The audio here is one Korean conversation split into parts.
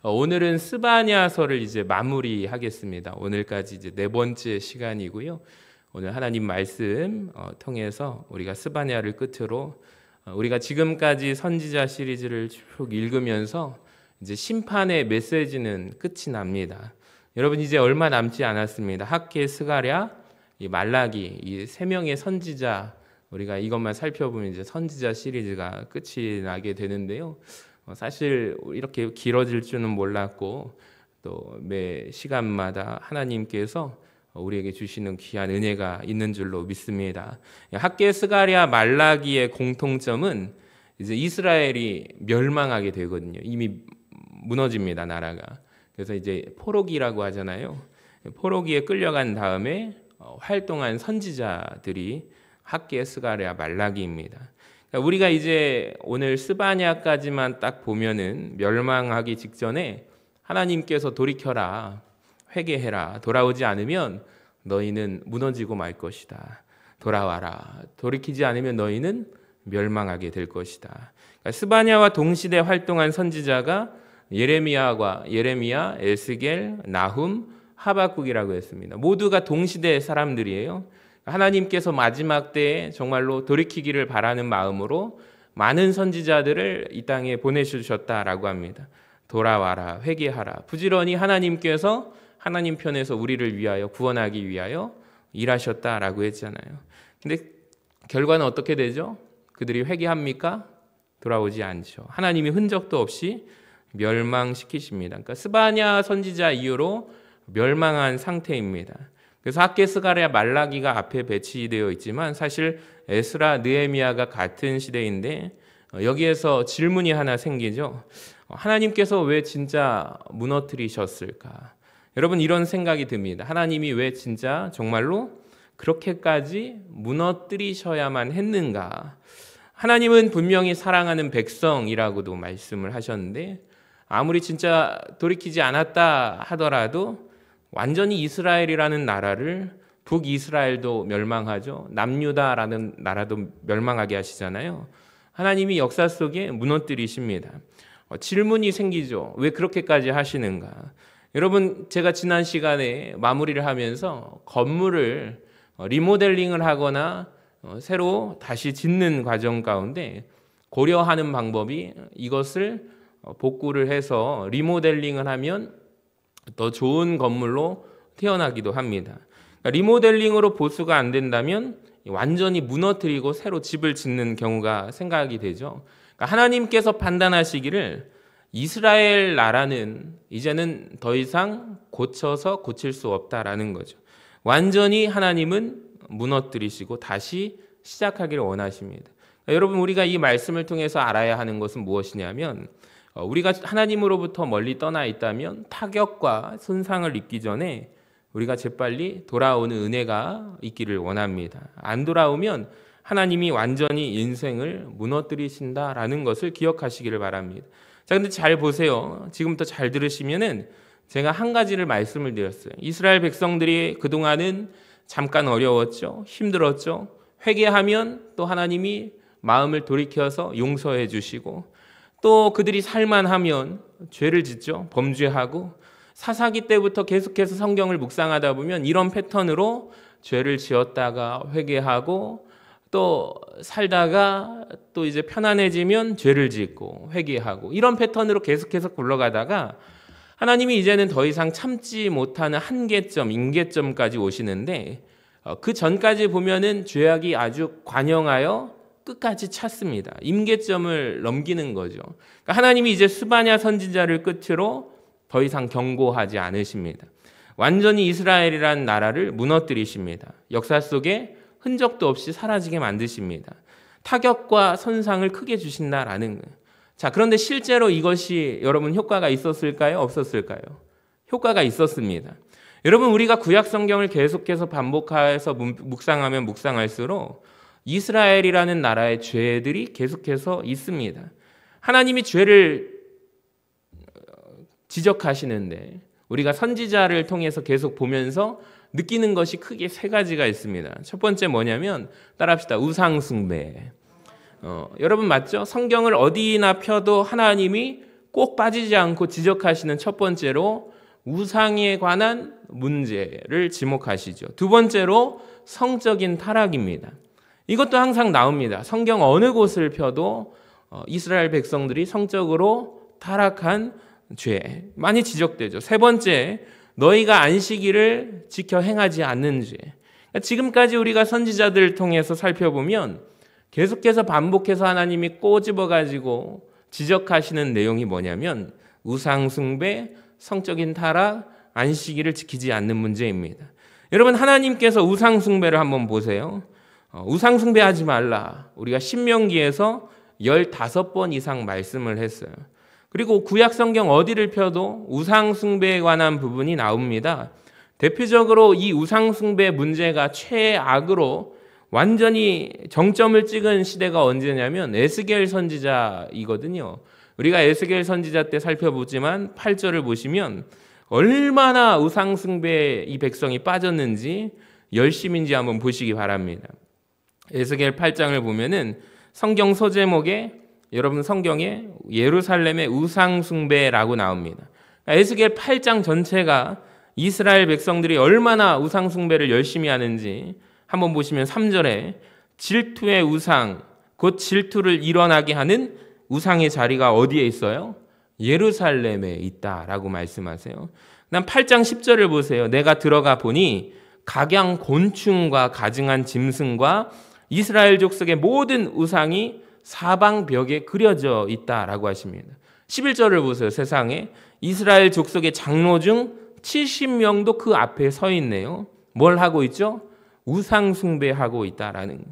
오늘은 스바냐서를 이제 마무리하겠습니다. 오늘까지 이제 네 번째 시간이고요. 오늘 하나님 말씀 통해서 우리가 스바냐를 끝으로 우리가 지금까지 선지자 시리즈를 쭉 읽으면서 이제 심판의 메시지는 끝이 납니다. 여러분 이제 얼마 남지 않았습니다. 학개, 스가랴, 이 말라기 이 세 명의 선지자 우리가 이것만 살펴보면 이제 선지자 시리즈가 끝이 나게 되는데요. 사실 이렇게 길어질 줄은 몰랐고 또 매 시간마다 하나님께서 우리에게 주시는 귀한 은혜가 있는 줄로 믿습니다. 학개, 스가랴, 말라기의 공통점은 이제 이스라엘이 멸망하게 되거든요. 이미 무너집니다, 나라가. 그래서 이제 포로기라고 하잖아요. 포로기에 끌려간 다음에 활동한 선지자들이 학개, 스가랴, 말라기입니다. 우리가 이제 오늘 스바냐까지만 딱 보면은 멸망하기 직전에 하나님께서 돌이켜라, 회개해라, 돌아오지 않으면 너희는 무너지고 말 것이다. 돌아와라, 돌이키지 않으면 너희는 멸망하게 될 것이다. 그러니까 스바냐와 동시대 활동한 선지자가 예레미야, 에스겔, 나훔, 하박국이라고 했습니다. 모두가 동시대 사람들이에요. 하나님께서 마지막 때에 정말로 돌이키기를 바라는 마음으로 많은 선지자들을 이 땅에 보내주셨다라고 합니다. 돌아와라, 회개하라. 부지런히 하나님께서 하나님 편에서 우리를 위하여 구원하기 위하여 일하셨다라고 했잖아요. 근데 결과는 어떻게 되죠? 그들이 회개합니까? 돌아오지 않죠. 하나님이 흔적도 없이 멸망시키십니다. 그러니까 스바냐 선지자 이후로 멸망한 상태입니다. 그래서 학개, 스가랴, 말라기가 앞에 배치되어 있지만 사실 에스라, 느헤미야가 같은 시대인데 여기에서 질문이 하나 생기죠. 하나님께서 왜 진짜 무너뜨리셨을까? 여러분 이런 생각이 듭니다. 하나님이 왜 진짜 정말로 그렇게까지 무너뜨리셔야만 했는가? 하나님은 분명히 사랑하는 백성이라고도 말씀을 하셨는데 아무리 진짜 돌이키지 않았다 하더라도 완전히 이스라엘이라는 나라를 북이스라엘도 멸망하죠. 남유다라는 나라도 멸망하게 하시잖아요. 하나님이 역사 속에 무너뜨리십니다. 질문이 생기죠. 왜 그렇게까지 하시는가? 여러분 제가 지난 시간에 마무리를 하면서 건물을 리모델링을 하거나 새로 다시 짓는 과정 가운데 고려하는 방법이 이것을 복구를 해서 리모델링을 하면 더 좋은 건물로 태어나기도 합니다. 그러니까 리모델링으로 보수가 안 된다면 완전히 무너뜨리고 새로 집을 짓는 경우가 생각이 되죠. 그러니까 하나님께서 판단하시기를 이스라엘 나라는 이제는 더 이상 고쳐서 고칠 수 없다라는 거죠. 완전히 하나님은 무너뜨리시고 다시 시작하기를 원하십니다. 그러니까 여러분 우리가 이 말씀을 통해서 알아야 하는 것은 무엇이냐면 우리가 하나님으로부터 멀리 떠나 있다면 타격과 손상을 입기 전에 우리가 재빨리 돌아오는 은혜가 있기를 원합니다. 안 돌아오면 하나님이 완전히 인생을 무너뜨리신다라는 것을 기억하시기를 바랍니다. 자, 근데 잘 보세요. 지금부터 잘 들으시면은 제가 한 가지를 말씀을 드렸어요. 이스라엘 백성들이 그동안은 잠깐 어려웠죠. 힘들었죠. 회개하면 또 하나님이 마음을 돌이켜서 용서해 주시고 또 그들이 살만하면 죄를 짓죠. 범죄하고 사사기 때부터 계속해서 성경을 묵상하다 보면 이런 패턴으로 죄를 지었다가 회개하고 또 살다가 또 이제 편안해지면 죄를 짓고 회개하고 이런 패턴으로 계속해서 굴러가다가 하나님이 이제는 더 이상 참지 못하는 한계점, 임계점까지 오시는데 그 전까지 보면은 죄악이 아주 관영하여 끝까지 찾습니다. 임계점을 넘기는 거죠. 그러니까 하나님이 이제 스바냐 선지자를 끝으로 더 이상 경고하지 않으십니다. 완전히 이스라엘이라는 나라를 무너뜨리십니다. 역사 속에 흔적도 없이 사라지게 만드십니다. 타격과 손상을 크게 주신다라는 거예요. 자, 그런데 실제로 이것이 여러분 효과가 있었을까요? 없었을까요? 효과가 있었습니다. 여러분 우리가 구약 성경을 계속해서 반복해서 묵상하면 묵상할수록 이스라엘이라는 나라의 죄들이 계속해서 있습니다. 하나님이 죄를 지적하시는데 우리가 선지자를 통해서 계속 보면서 느끼는 것이 크게 세 가지가 있습니다. 첫 번째 뭐냐면 따라합시다. 우상숭배. 여러분 맞죠? 성경을 어디나 펴도 하나님이 꼭 빠지지 않고 지적하시는 첫 번째로 우상에 관한 문제를 지목하시죠. 두 번째로 성적인 타락입니다. 이것도 항상 나옵니다. 성경 어느 곳을 펴도 이스라엘 백성들이 성적으로 타락한 죄 많이 지적되죠. 세 번째, 너희가 안식일을 지켜 행하지 않는 죄. 지금까지 우리가 선지자들을 통해서 살펴보면 계속해서 반복해서 하나님이 꼬집어가지고 지적하시는 내용이 뭐냐면 우상 숭배, 성적인 타락, 안식일을 지키지 않는 문제입니다. 여러분, 하나님께서 우상 숭배를 한번 보세요. 우상 숭배하지 말라. 우리가 신명기에서 15번 이상 말씀을 했어요. 그리고 구약 성경 어디를 펴도 우상 숭배에 관한 부분이 나옵니다. 대표적으로 이 우상 숭배 문제가 최악으로 완전히 정점을 찍은 시대가 언제냐면 에스겔 선지자이거든요. 우리가 에스겔 선지자 때 살펴보지만 8절을 보시면 얼마나 우상 숭배에 이 백성이 빠졌는지 열심인지 한번 보시기 바랍니다. 에스겔 8장을 보면은 성경 소제목에 여러분 성경에 예루살렘의 우상 숭배라고 나옵니다. 에스겔 8장 전체가 이스라엘 백성들이 얼마나 우상 숭배를 열심히 하는지 한번 보시면 3절에 질투의 우상, 곧 질투를 일어나게 하는 우상의 자리가 어디에 있어요? 예루살렘에 있다라고 말씀하세요. 그다음 8장 10절을 보세요. 내가 들어가 보니 각양 곤충과 가증한 짐승과 이스라엘 족속의 모든 우상이 사방 벽에 그려져 있다라고 하십니다. 11절을 보세요. 세상에 이스라엘 족속의 장로 중 70명도 그 앞에 서 있네요. 뭘 하고 있죠? 우상 숭배하고 있다라는.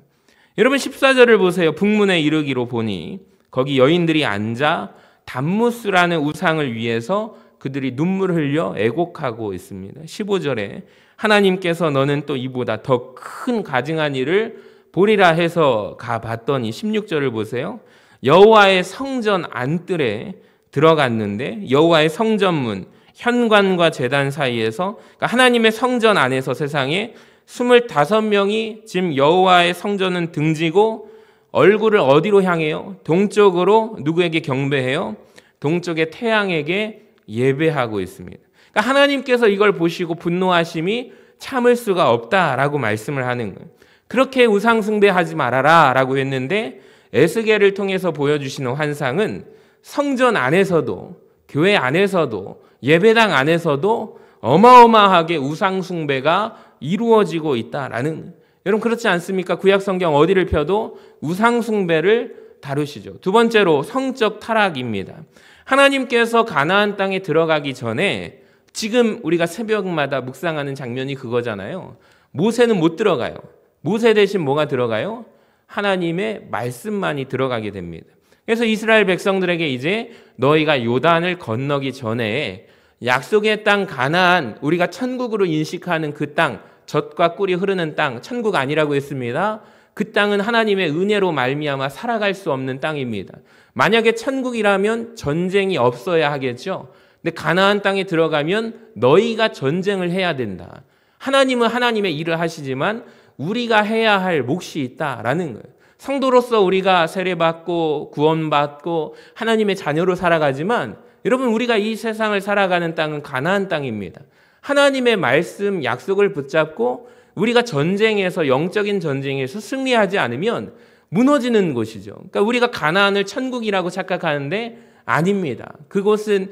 여러분 14절을 보세요. 북문에 이르기로 보니 거기 여인들이 앉아 담무스라는 우상을 위해서 그들이 눈물을 흘려 애곡하고 있습니다. 15절에 하나님께서 너는 또 이보다 더 큰 가증한 일을 보리라 해서 가봤더니 16절을 보세요. 여호와의 성전 안뜰에 들어갔는데 여호와의 성전문 현관과 제단 사이에서 그러니까 하나님의 성전 안에서 세상에 25명이 지금 여호와의 성전은 등지고 얼굴을 어디로 향해요? 동쪽으로 누구에게 경배해요? 동쪽의 태양에게 예배하고 있습니다. 그러니까 하나님께서 이걸 보시고 분노하심이 참을 수가 없다라고 말씀을 하는 거예요. 그렇게 우상 숭배하지 말아라 라고 했는데 에스겔을 통해서 보여주시는 환상은 성전 안에서도 교회 안에서도 예배당 안에서도 어마어마하게 우상 숭배가 이루어지고 있다라는. 여러분 그렇지 않습니까? 구약 성경 어디를 펴도 우상 숭배를 다루시죠. 두 번째로 성적 타락입니다. 하나님께서 가나안 땅에 들어가기 전에 지금 우리가 새벽마다 묵상하는 장면이 그거잖아요. 모세는 못 들어가요. 모세 대신 뭐가 들어가요? 하나님의 말씀만이 들어가게 됩니다. 그래서 이스라엘 백성들에게 이제 너희가 요단을 건너기 전에 약속의 땅 가나안, 우리가 천국으로 인식하는 그 땅, 젖과 꿀이 흐르는 땅, 천국 아니라고 했습니다. 그 땅은 하나님의 은혜로 말미암아 살아갈 수 없는 땅입니다. 만약에 천국이라면 전쟁이 없어야 하겠죠. 근데 가나안 땅에 들어가면 너희가 전쟁을 해야 된다. 하나님은 하나님의 일을 하시지만 우리가 해야 할 몫이 있다라는 거예요. 성도로서 우리가 세례받고 구원받고 하나님의 자녀로 살아가지만 여러분 우리가 이 세상을 살아가는 땅은 가나안 땅입니다. 하나님의 말씀 약속을 붙잡고 우리가 전쟁에서 영적인 전쟁에서 승리하지 않으면 무너지는 곳이죠. 그러니까 우리가 가나안을 천국이라고 착각하는데 아닙니다. 그곳은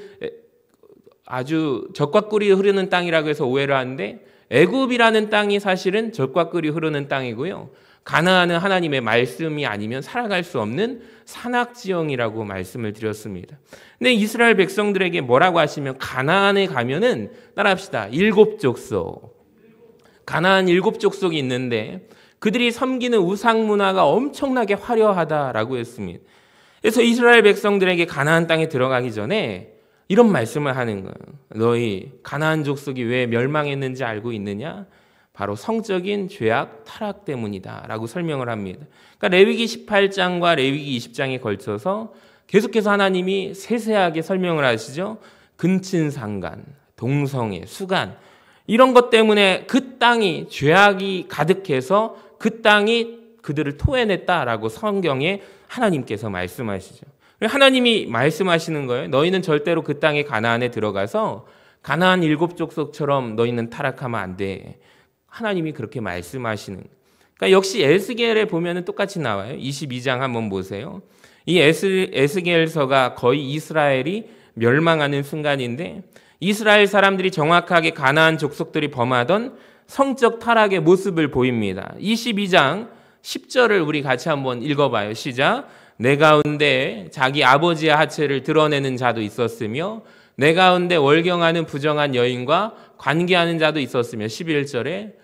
아주 젖과 꿀이 흐르는 땅이라고 해서 오해를 하는데 애굽이라는 땅이 사실은 젖과 꿀이 흐르는 땅이고요. 가나안은 하나님의 말씀이 아니면 살아갈 수 없는 산악지형이라고 말씀을 드렸습니다. 근데 이스라엘 백성들에게 뭐라고 하시면 가나안에 가면은 따라합시다. 7족속. 가나안 7족속이 있는데 그들이 섬기는 우상 문화가 엄청나게 화려하다라고 했습니다. 그래서 이스라엘 백성들에게 가나안 땅에 들어가기 전에 이런 말씀을 하는 거예요. 너희 가나안 족속이 왜 멸망했는지 알고 있느냐? 바로 성적인 죄악 타락 때문이다 라고 설명을 합니다. 그러니까 레위기 18장과 레위기 20장에 걸쳐서 계속해서 하나님이 세세하게 설명을 하시죠. 근친상간, 동성애, 수간 이런 것 때문에 그 땅이 죄악이 가득해서 그 땅이 그들을 토해냈다라고 성경에 하나님께서 말씀하시죠. 하나님이 말씀하시는 거예요. 너희는 절대로 그 땅의 가나안에 들어가서 가나안 7 족속처럼 너희는 타락하면 안 돼. 하나님이 그렇게 말씀하시는. 그러니까 역시 에스겔에 보면은 똑같이 나와요. 22장 한번 보세요. 이 에스겔서가 거의 이스라엘이 멸망하는 순간인데 이스라엘 사람들이 정확하게 가나안 족속들이 범하던 성적 타락의 모습을 보입니다. 22장 10절을 우리 같이 한번 읽어봐요. 시작. 내 가운데 자기 아버지의 하체를 드러내는 자도 있었으며 내 가운데 월경하는 부정한 여인과 관계하는 자도 있었으며 11절에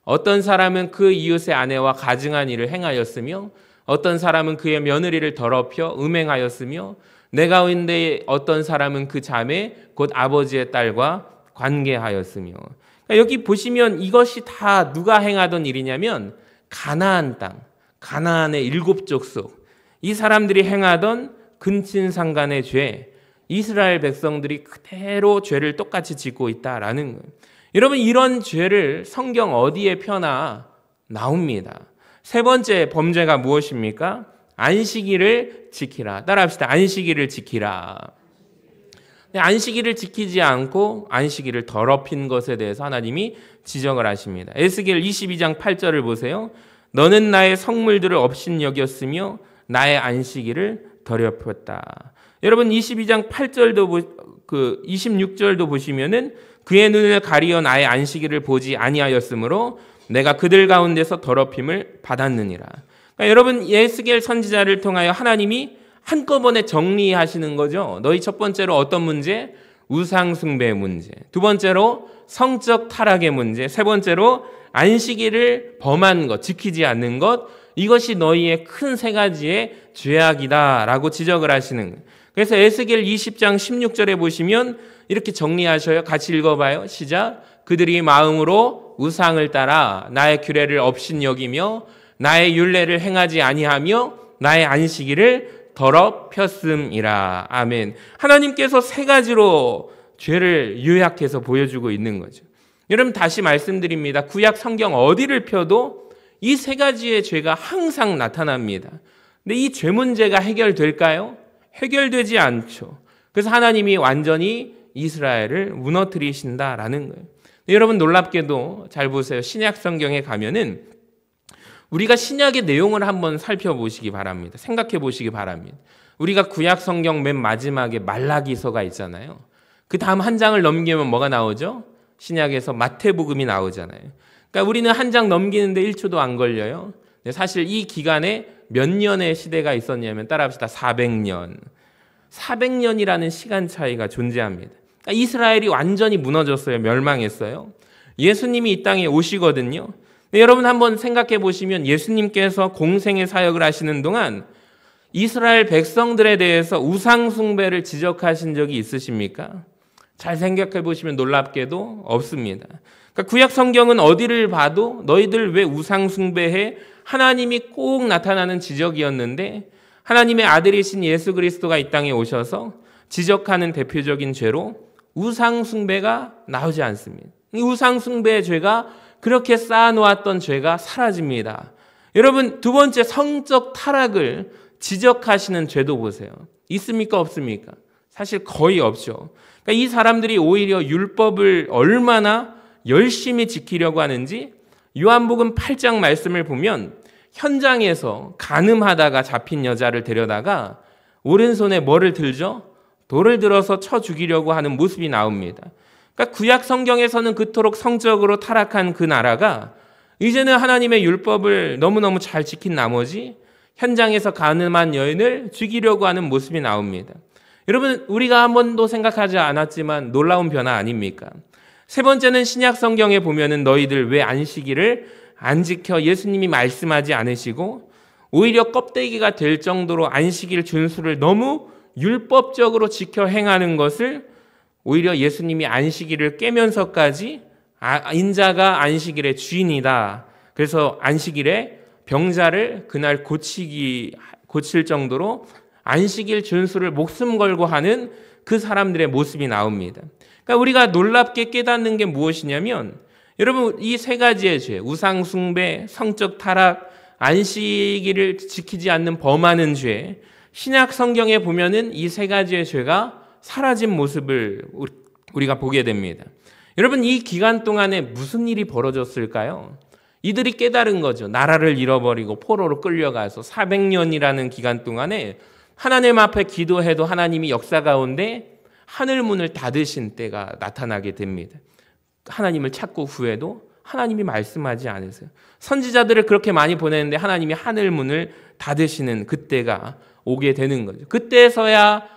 어떤 사람은 그 이웃의 아내와 가증한 일을 행하였으며 어떤 사람은 그의 며느리를 더럽혀 음행하였으며 내 가운데 어떤 사람은 그 자매 곧 아버지의 딸과 관계하였으며. 그러니까 여기 보시면 이것이 다 누가 행하던 일이냐면 가나안 땅, 가나안의 7 족속, 이 사람들이 행하던 근친상간의 죄, 이스라엘 백성들이 그대로 죄를 똑같이 짓고 있다라는 거예요. 여러분, 이런 죄를 성경 어디에 펴나 나옵니다. 세 번째 범죄가 무엇입니까? 안식일을 지키라. 따라합시다. 안식일을 지키라. 안식일을 지키지 않고 안식일을 더럽힌 것에 대해서 하나님이 지적을 하십니다. 에스겔 22장 8절을 보세요. 너는 나의 성물들을 업신여겼으며 나의 안식일을 더럽혔다. 여러분 22장 8절도 26절도 보시면은 그의 눈을 가리어 나의 안식일을 보지 아니하였으므로 내가 그들 가운데서 더럽힘을 받았느니라. 그러니까 여러분 에스겔 선지자를 통하여 하나님이 한꺼번에 정리하시는 거죠. 너희 첫 번째로 어떤 문제? 우상 숭배의 문제. 두 번째로 성적 타락의 문제. 세 번째로 안식일을 범한 것, 지키지 않는 것. 이것이 너희의 큰 3가지의 죄악이다라고 지적을 하시는 거예요. 그래서 에스겔 20장 16절에 보시면 이렇게 정리하셔요. 같이 읽어봐요. 시작. 그들이 마음으로 우상을 따라 나의 규례를 업신여기며 나의 율례를 행하지 아니하며 나의 안식일을 더럽혔음이라. 아멘. 하나님께서 3가지로 죄를 요약해서 보여주고 있는 거죠. 여러분 다시 말씀드립니다. 구약 성경 어디를 펴도 이 3가지의 죄가 항상 나타납니다. 근데 이 죄 문제가 해결될까요? 해결되지 않죠. 그래서 하나님이 완전히 이스라엘을 무너뜨리신다라는 거예요. 여러분 놀랍게도 잘 보세요. 신약 성경에 가면은 우리가 신약의 내용을 한번 살펴보시기 바랍니다. 생각해 보시기 바랍니다. 우리가 구약 성경 맨 마지막에 말라기서가 있잖아요. 그 다음 한 장을 넘기면 뭐가 나오죠? 신약에서 마태복음이 나오잖아요. 그러니까 우리는 한 장 넘기는데 1초도 안 걸려요. 사실 이 기간에 몇 년의 시대가 있었냐면 따라합시다. 400년. 400년이라는 시간 차이가 존재합니다. 그러니까 이스라엘이 완전히 무너졌어요. 멸망했어요. 예수님이 이 땅에 오시거든요. 여러분 한번 생각해 보시면 예수님께서 공생의 사역을 하시는 동안 이스라엘 백성들에 대해서 우상 숭배를 지적하신 적이 있으십니까? 잘 생각해 보시면 놀랍게도 없습니다. 그러니까 구약 성경은 어디를 봐도 너희들 왜 우상 숭배해? 하나님이 꼭 나타나는 지적이었는데 하나님의 아들이신 예수 그리스도가 이 땅에 오셔서 지적하는 대표적인 죄로 우상 숭배가 나오지 않습니다. 이 우상 숭배의 죄가 그렇게 쌓아놓았던 죄가 사라집니다. 여러분 두 번째 성적 타락을 지적하시는 죄도 보세요. 있습니까? 없습니까? 사실 거의 없죠. 그러니까 이 사람들이 오히려 율법을 얼마나 열심히 지키려고 하는지 요한복음 8장 말씀을 보면 현장에서 간음하다가 잡힌 여자를 데려다가 오른손에 뭐를 들죠? 돌을 들어서 쳐 죽이려고 하는 모습이 나옵니다. 그러니까 구약 성경에서는 그토록 성적으로 타락한 그 나라가 이제는 하나님의 율법을 너무너무 잘 지킨 나머지 현장에서 간음한 여인을 죽이려고 하는 모습이 나옵니다. 여러분 우리가 한 번도 생각하지 않았지만 놀라운 변화 아닙니까? 세 번째는 신약 성경에 보면은 너희들 왜 안식일을 안 지켜? 예수님이 말씀하지 않으시고 오히려 껍데기가 될 정도로 안식일 준수를 너무 율법적으로 지켜 행하는 것을 오히려 예수님이 안식일을 깨면서까지 인자가 안식일의 주인이다. 그래서 안식일에 병자를 그날 고칠 정도로 안식일 준수를 목숨 걸고 하는 그 사람들의 모습이 나옵니다. 그러니까 우리가 놀랍게 깨닫는 게 무엇이냐면 여러분 이 3가지의 죄, 우상 숭배, 성적 타락, 안식일을 지키지 않는 범하는 죄, 신약 성경에 보면은 이 세 가지의 죄가 사라진 모습을 우리가 보게 됩니다. 여러분, 이 기간 동안에 무슨 일이 벌어졌을까요? 이들이 깨달은 거죠. 나라를 잃어버리고 포로로 끌려가서 400년이라는 기간 동안에 하나님 앞에 기도해도 하나님이 역사 가운데 하늘문을 닫으신 때가 나타나게 됩니다. 하나님을 찾고 구해도 하나님이 말씀하지 않으세요. 선지자들을 그렇게 많이 보냈는데 하나님이 하늘문을 닫으시는 그때가 오게 되는 거죠. 그때서야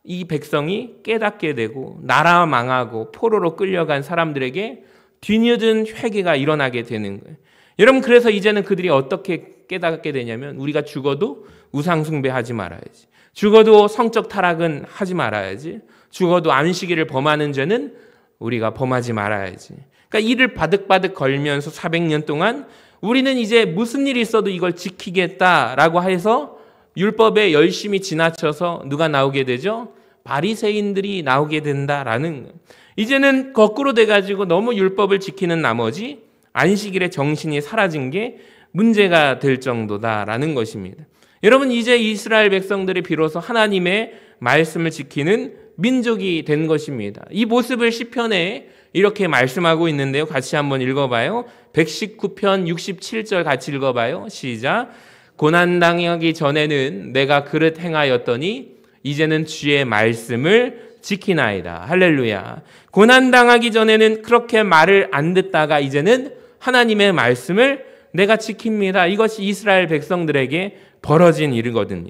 이 백성이 깨닫게 되고 나라 망하고 포로로 끌려간 사람들에게 뒤늦은 회개가 일어나게 되는 거예요. 여러분, 그래서 이제는 그들이 어떻게 깨닫게 되냐면 우리가 죽어도 우상 숭배하지 말아야지. 죽어도 성적 타락은 하지 말아야지. 죽어도 안식일을 범하는 죄는 우리가 범하지 말아야지. 그러니까 이를 바득바득 걸면서 400년 동안 우리는 이제 무슨 일이 있어도 이걸 지키겠다라고 해서 율법에 열심히 지나쳐서 누가 나오게 되죠? 바리새인들이 나오게 된다라는 거예요. 이제는 거꾸로 돼가지고 너무 율법을 지키는 나머지 안식일의 정신이 사라진 게 문제가 될 정도다라는 것입니다. 여러분, 이제 이스라엘 백성들이 비로소 하나님의 말씀을 지키는 민족이 된 것입니다. 이 모습을 시편에 이렇게 말씀하고 있는데요. 같이 한번 읽어봐요. 119편 67절 같이 읽어봐요. 시작. 고난당하기 전에는 내가 그릇 행하였더니 이제는 주의 말씀을 지키나이다. 할렐루야. 고난당하기 전에는 그렇게 말을 안 듣다가 이제는 하나님의 말씀을 내가 지킵니다. 이것이 이스라엘 백성들에게 벌어진 일이거든요.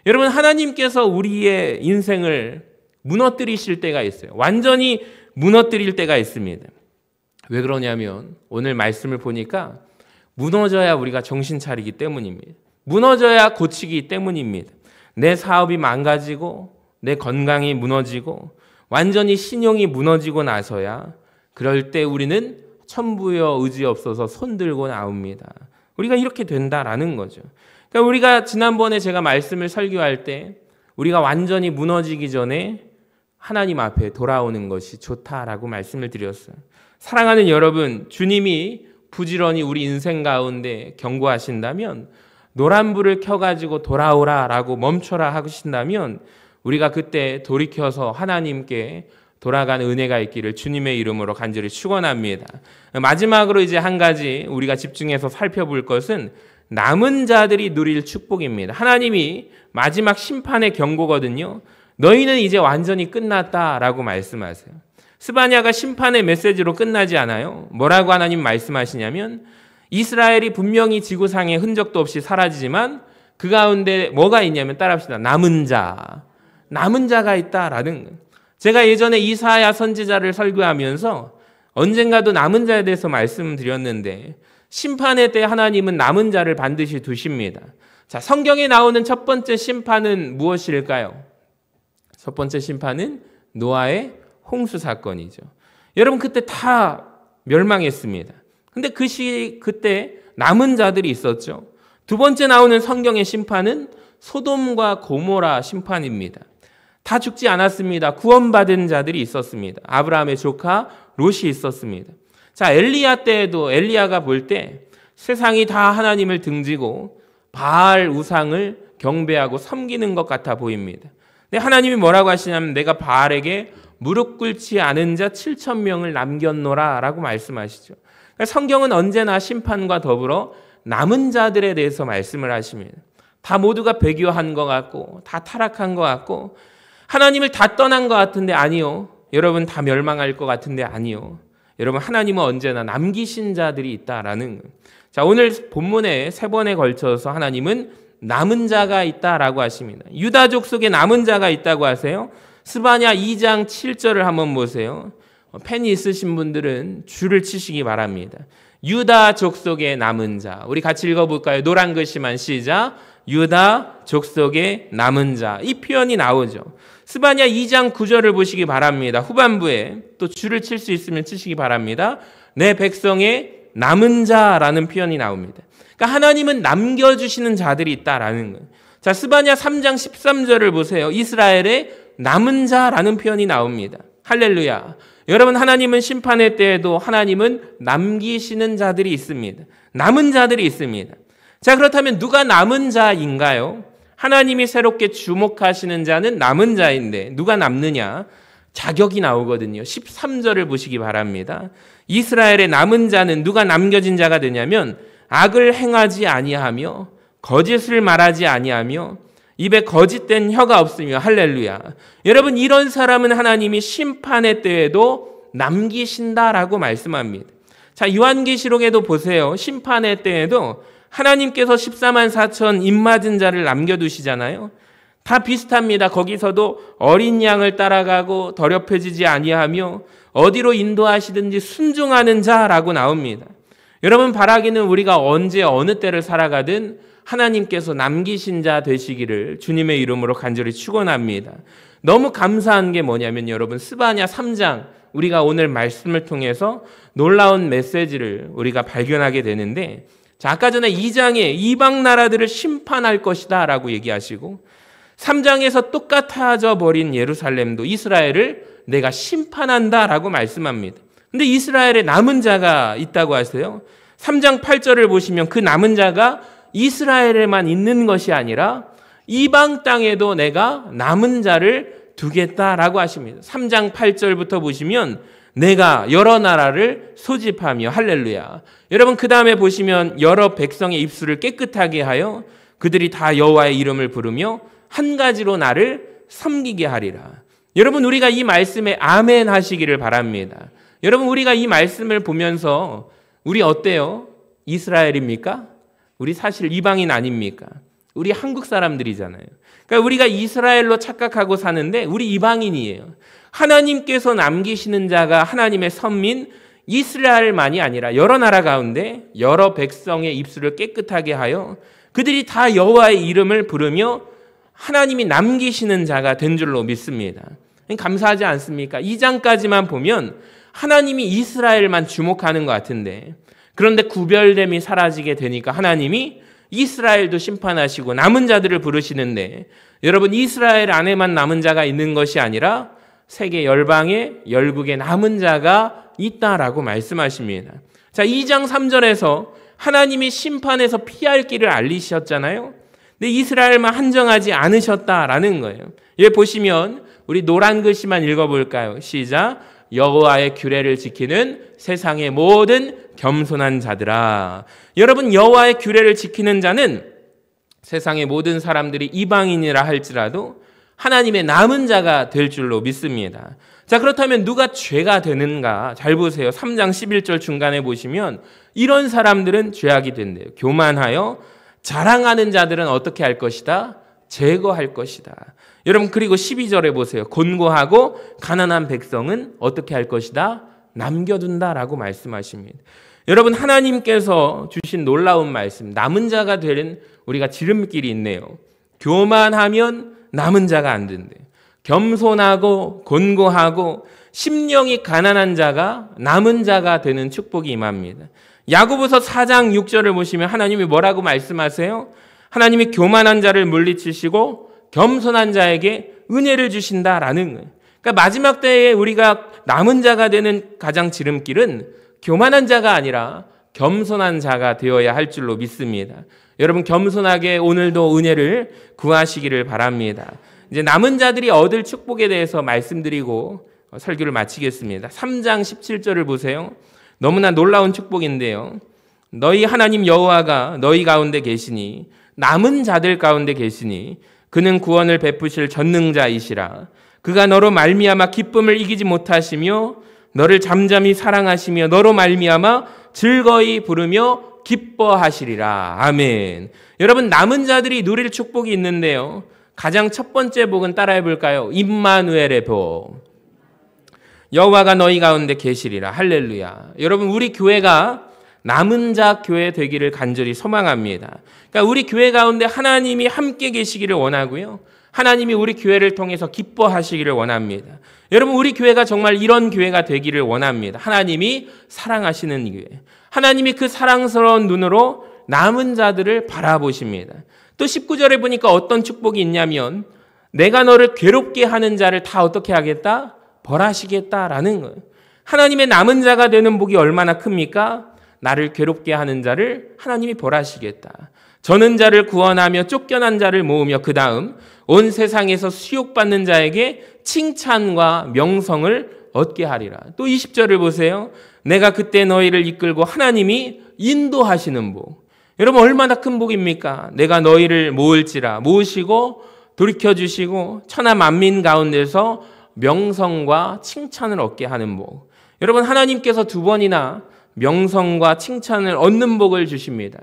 여러분, 하나님께서 우리의 인생을 무너뜨리실 때가 있어요. 완전히 무너뜨릴 때가 있습니다. 왜 그러냐면 오늘 말씀을 보니까 무너져야 우리가 정신 차리기 때문입니다. 무너져야 고치기 때문입니다. 내 사업이 망가지고 내 건강이 무너지고 완전히 신용이 무너지고 나서야 그럴 때 우리는 천부여 의지 없어서 손들고 나옵니다. 우리가 이렇게 된다라는 거죠. 그러니까 우리가 지난번에 제가 말씀을 설교할 때 우리가 완전히 무너지기 전에 하나님 앞에 돌아오는 것이 좋다라고 말씀을 드렸어요. 사랑하는 여러분, 주님이 부지런히 우리 인생 가운데 경고하신다면 노란불을 켜가지고 돌아오라라고 멈춰라 하신다면 우리가 그때 돌이켜서 하나님께 돌아가는 은혜가 있기를 주님의 이름으로 간절히 축원합니다. 마지막으로 이제 한 가지 우리가 집중해서 살펴볼 것은 남은 자들이 누릴 축복입니다. 하나님이 마지막 심판의 경고거든요. 너희는 이제 완전히 끝났다라고 말씀하세요. 스바냐가 심판의 메시지로 끝나지 않아요. 뭐라고 하나님 말씀하시냐면 이스라엘이 분명히 지구상에 흔적도 없이 사라지지만 그 가운데 뭐가 있냐면 따라합시다. 남은 자가 있다라는 거예요. 제가 예전에 이사야 선지자를 설교하면서 언젠가도 남은 자에 대해서 말씀드렸는데 심판의 때 하나님은 남은 자를 반드시 두십니다. 자, 성경에 나오는 첫 번째 심판은 무엇일까요? 첫 번째 심판은 노아의 홍수 사건이죠. 여러분, 그때 다 멸망했습니다. 근데 그때 남은 자들이 있었죠. 두 번째 나오는 성경의 심판은 소돔과 고모라 심판입니다. 다 죽지 않았습니다. 구원받은 자들이 있었습니다. 아브라함의 조카 롯이 있었습니다. 자, 엘리야 때에도 엘리야가 볼 때 세상이 다 하나님을 등지고 바알 우상을 경배하고 섬기는 것 같아 보입니다. 근데 하나님이 뭐라고 하시냐면 내가 바알에게 무릎 꿇지 않은 자 7,000명을 남겼노라 라고 말씀하시죠. 성경은 언제나 심판과 더불어 남은 자들에 대해서 말씀을 하십니다. 다 모두가 배교한 것 같고 다 타락한 것 같고 하나님을 다 떠난 것 같은데 아니요. 여러분, 다 멸망할 것 같은데 아니요. 여러분, 하나님은 언제나 남기신 자들이 있다라는 거예요. 자, 오늘 본문에 3번에 걸쳐서 하나님은 남은 자가 있다라고 하십니다. 유다족 속에 남은 자가 있다고 하세요. 스바냐 2장 7절을 한번 보세요. 펜이 있으신 분들은 줄을 치시기 바랍니다. 유다 족속의 남은 자. 우리 같이 읽어볼까요? 노란 글씨만 시작. 유다 족속의 남은 자. 이 표현이 나오죠. 스바냐 2장 9절을 보시기 바랍니다. 후반부에 또 줄을 칠 수 있으면 치시기 바랍니다. 내 백성의 남은 자라는 표현이 나옵니다. 그러니까 하나님은 남겨주시는 자들이 있다라는 거예요. 자, 스바냐 3장 13절을 보세요. 이스라엘의 남은 자라는 표현이 나옵니다. 할렐루야. 여러분, 하나님은 심판의 때에도 하나님은 남기시는 자들이 있습니다. 남은 자들이 있습니다. 자, 그렇다면 누가 남은 자인가요? 하나님이 새롭게 주목하시는 자는 남은 자인데 누가 남느냐? 자격이 나오거든요. 13절을 보시기 바랍니다. 이스라엘의 남은 자는 누가 남겨진 자가 되냐면 악을 행하지 아니하며 거짓을 말하지 아니하며 입에 거짓된 혀가 없으며 할렐루야. 여러분, 이런 사람은 하나님이 심판의 때에도 남기신다라고 말씀합니다. 자, 요한계시록에도 보세요. 심판의 때에도 하나님께서 14만 4천 입맞은 자를 남겨두시잖아요. 다 비슷합니다. 거기서도 어린 양을 따라가고 더럽혀지지 아니하며 어디로 인도하시든지 순종하는 자라고 나옵니다. 여러분, 바라기는 우리가 언제 어느 때를 살아가든 하나님께서 남기신 자 되시기를 주님의 이름으로 간절히 축원합니다. 너무 감사한 게 뭐냐면 여러분, 스바냐 3장 우리가 오늘 말씀을 통해서 놀라운 메시지를 우리가 발견하게 되는데, 자, 아까 전에 2장에 이방 나라들을 심판할 것이다 라고 얘기하시고 3장에서 똑같아져 버린 예루살렘도 이스라엘을 내가 심판한다 라고 말씀합니다. 근데 이스라엘에 남은 자가 있다고 하세요. 3장 8절을 보시면 그 남은 자가 이스라엘에만 있는 것이 아니라 이방 땅에도 내가 남은 자를 두겠다라고 하십니다. 3장 8절부터 보시면 내가 여러 나라를 소집하며 할렐루야. 여러분, 그 다음에 보시면 여러 백성의 입술을 깨끗하게 하여 그들이 다 여호와의 이름을 부르며 한 가지로 나를 섬기게 하리라. 여러분, 우리가 이 말씀에 아멘 하시기를 바랍니다. 여러분, 우리가 이 말씀을 보면서 우리 어때요? 이스라엘입니까? 우리 사실 이방인 아닙니까? 우리 한국 사람들이잖아요. 그러니까 우리가 이스라엘로 착각하고 사는데 우리 이방인이에요. 하나님께서 남기시는 자가 하나님의 선민 이스라엘만이 아니라 여러 나라 가운데 여러 백성의 입술을 깨끗하게 하여 그들이 다 여호와의 이름을 부르며 하나님이 남기시는 자가 된 줄로 믿습니다. 감사하지 않습니까? 2장까지만 보면 하나님이 이스라엘만 주목하는 것 같은데, 그런데 구별됨이 사라지게 되니까 하나님이 이스라엘도 심판하시고 남은 자들을 부르시는데, 여러분, 이스라엘 안에만 남은 자가 있는 것이 아니라 세계 열방에 열국에 남은 자가 있다라고 말씀하십니다. 자, 2장 3절에서 하나님이 심판에서 피할 길을 알리셨잖아요. 근데 이스라엘만 한정하지 않으셨다라는 거예요. 여기 보시면 우리 노란 글씨만 읽어볼까요? 시작. 여호와의 규례를 지키는 세상의 모든 겸손한 자들아. 여러분, 여호와의 규례를 지키는 자는 세상의 모든 사람들이 이방인이라 할지라도 하나님의 남은 자가 될 줄로 믿습니다. 자, 그렇다면 누가 죄가 되는가? 잘 보세요. 3장 11절 중간에 보시면 이런 사람들은 죄악이 된대요. 교만하여 자랑하는 자들은 어떻게 할 것이다? 제거할 것이다. 여러분, 그리고 12절에 보세요. 곤고하고 가난한 백성은 어떻게 할 것이다? 남겨둔다라고 말씀하십니다. 여러분, 하나님께서 주신 놀라운 말씀, 남은 자가 되는 우리가 지름길이 있네요. 교만하면 남은 자가 안 된대요. 겸손하고 곤고하고 심령이 가난한 자가 남은 자가 되는 축복이 임합니다. 야고보서 4장 6절을 보시면 하나님이 뭐라고 말씀하세요? 하나님이 교만한 자를 물리치시고 겸손한 자에게 은혜를 주신다라는 거예요. 그러니까 마지막 때에 우리가 남은 자가 되는 가장 지름길은 교만한 자가 아니라 겸손한 자가 되어야 할 줄로 믿습니다. 여러분, 겸손하게 오늘도 은혜를 구하시기를 바랍니다. 이제 남은 자들이 얻을 축복에 대해서 말씀드리고 설교를 마치겠습니다. 3장 17절을 보세요. 너무나 놀라운 축복인데요. 너희 하나님 여호와가 너희 가운데 계시니 남은 자들 가운데 계시니 그는 구원을 베푸실 전능자이시라. 그가 너로 말미암아 기쁨을 이기지 못하시며 너를 잠잠히 사랑하시며 너로 말미암아 즐거이 부르며 기뻐하시리라. 아멘. 여러분, 남은 자들이 누릴 축복이 있는데요. 가장 첫 번째 복은 따라해 볼까요? 임마누엘의 복. 여호와가 너희 가운데 계시리라. 할렐루야. 여러분, 우리 교회가 남은 자 교회 되기를 간절히 소망합니다. 그러니까 우리 교회 가운데 하나님이 함께 계시기를 원하고요. 하나님이 우리 교회를 통해서 기뻐하시기를 원합니다. 여러분, 우리 교회가 정말 이런 교회가 되기를 원합니다. 하나님이 사랑하시는 교회. 하나님이 그 사랑스러운 눈으로 남은 자들을 바라보십니다. 또 19절에 보니까 어떤 축복이 있냐면 내가 너를 괴롭게 하는 자를 다 어떻게 하겠다? 벌하시겠다라는 거예요. 하나님의 남은 자가 되는 복이 얼마나 큽니까? 나를 괴롭게 하는 자를 하나님이 벌하시겠다. 저는 자를 구원하며 쫓겨난 자를 모으며 그 다음 온 세상에서 수욕받는 자에게 칭찬과 명성을 얻게 하리라. 또 20절을 보세요. 내가 그때 너희를 이끌고 하나님이 인도하시는 복. 여러분 얼마나 큰 복입니까? 내가 너희를 모을지라 모으시고 돌이켜주시고 천하 만민 가운데서 명성과 칭찬을 얻게 하는 복. 여러분 하나님께서 두 번이나 명성과 칭찬을 얻는 복을 주십니다.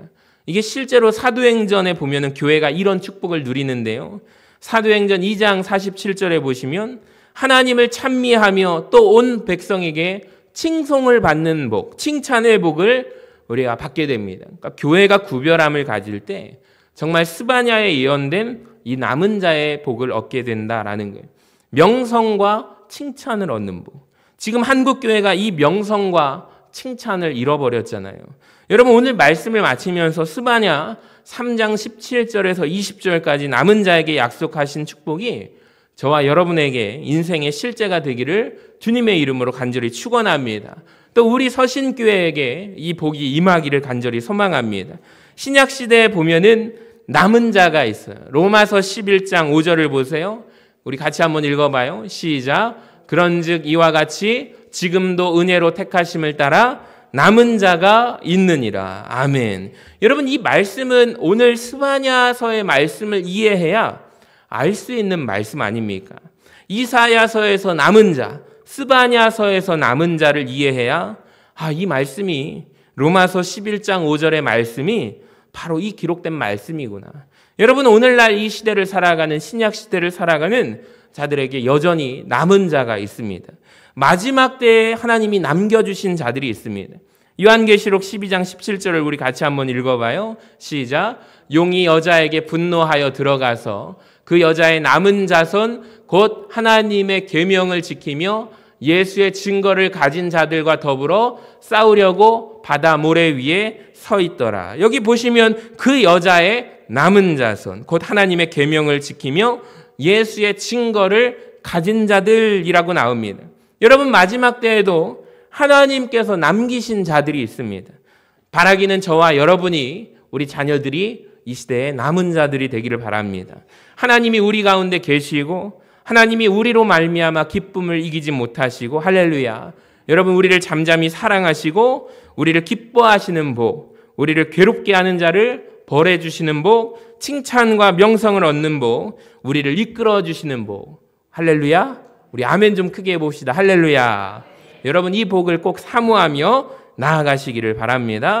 이게 실제로 사도행전에 보면은 교회가 이런 축복을 누리는데요. 사도행전 2장 47절에 보시면 하나님을 찬미하며 또 온 백성에게 칭송을 받는 복, 칭찬의 복을 우리가 받게 됩니다. 그러니까 교회가 구별함을 가질 때 정말 스바냐에 예언된 이 남은 자의 복을 얻게 된다라는 거예요. 명성과 칭찬을 얻는 복. 지금 한국 교회가 이 명성과 칭찬을 잃어버렸잖아요. 여러분 오늘 말씀을 마치면서 스바냐 3장 17절에서 20절까지 남은 자에게 약속하신 축복이 저와 여러분에게 인생의 실제가 되기를 주님의 이름으로 간절히 축원합니다. 또 우리 서신교회에게 이 복이 임하기를 간절히 소망합니다. 신약시대에 보면은 남은 자가 있어요. 로마서 11장 5절을 보세요. 우리 같이 한번 읽어봐요. 시작. 그런즉 이와 같이 지금도 은혜로 택하심을 따라 남은 자가 있느니라. 아멘. 여러분 이 말씀은 오늘 스바냐서의 말씀을 이해해야 알 수 있는 말씀 아닙니까? 이사야서에서 남은 자, 스바냐서에서 남은 자를 이해해야 이 말씀이 로마서 11장 5절의 말씀이 바로 이 기록된 말씀이구나. 여러분 오늘날 이 시대를 살아가는 신약 시대를 살아가는 자들에게 여전히 남은 자가 있습니다. 마지막 때에 하나님이 남겨주신 자들이 있습니다. 요한계시록 12장 17절을 우리 같이 한번 읽어봐요. 시작. 용이 여자에게 분노하여 들어가서 그 여자의 남은 자손 곧 하나님의 계명을 지키며 예수의 증거를 가진 자들과 더불어 싸우려고 바다 모래 위에 서 있더라. 여기 보시면 그 여자의 남은 자손 곧 하나님의 계명을 지키며 예수의 증거를 가진 자들이라고 나옵니다. 여러분 마지막 때에도 하나님께서 남기신 자들이 있습니다. 바라기는 저와 여러분이 우리 자녀들이 이 시대에 남은 자들이 되기를 바랍니다. 하나님이 우리 가운데 계시고 하나님이 우리로 말미암아 기쁨을 이기지 못하시고 할렐루야. 여러분 우리를 잠잠히 사랑하시고 우리를 기뻐하시는 복, 우리를 괴롭게 하는 자를 벌해 주시는 복, 칭찬과 명성을 얻는 복, 우리를 이끌어 주시는 복. 할렐루야. 우리 아멘 좀 크게 해봅시다. 할렐루야. 여러분 이 복을 꼭 사모하며 나아가시기를 바랍니다.